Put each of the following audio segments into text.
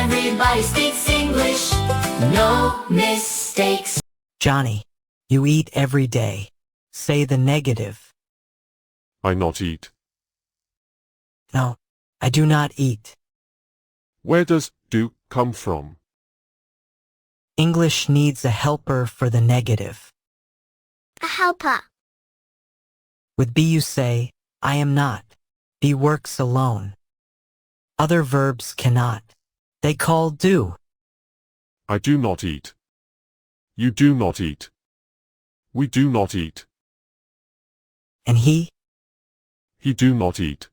Everybody speaks English, no mistakes. Johnny, you eat every day. Say the negative. I not eat. No, I do not eat. Where does do come from? English needs a helper for the negative. A helper. With be you say, I am not. Be works alone. Other verbs cannot. They call do. I do not eat. You do not eat. We do not eat. And he do not eat.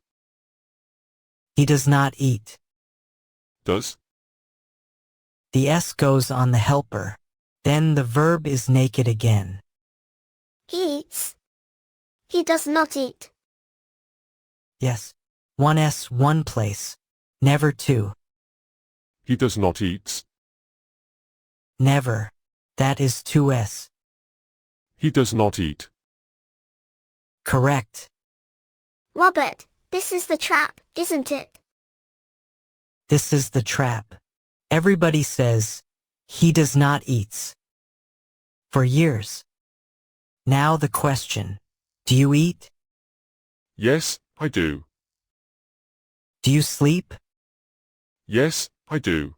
He does not eat. Does? The S goes on the helper. Then the verb is naked again. He eats. He does not eat. Yes. One S one place. Never two. He does not eat. Never. That is two S. He does not eat. Correct. Robert, this is the trap, isn't it? This is the trap. Everybody says, he does not eats. For years. Now the question, do you eat? Yes, I do. Do you sleep? Yes, I do.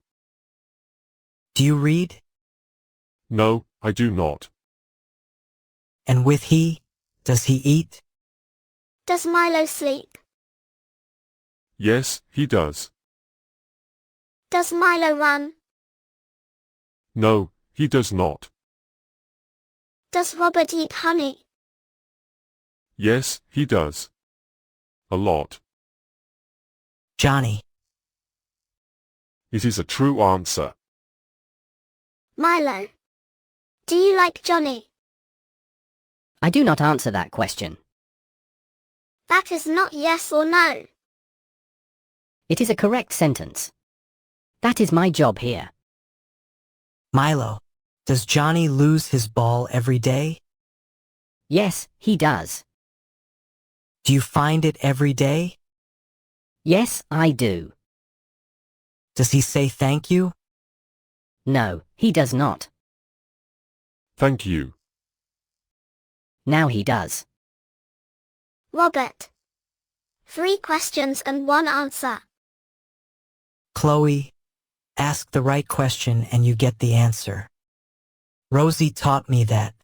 Do you read? No, I do not. And with he, does he eat? Does Milo sleep? Yes, he does. Does Milo run? No, he does not. Does Robert eat honey? Yes, he does. A lot. Johnny. It is a true answer. Milo. Do you like Johnny? I do not answer that question. That is not yes or no. It is a correct sentence. That is my job here. Milo. Does Johnny lose his ball every day? Yes, he does. Do you find it every day? Yes, I do. Does he say thank you? No, he does not. Thank you. Now he does. Robert. 3 questions and 1 answer. Chloe. Ask the right question and you get the answer. Rosie taught me that.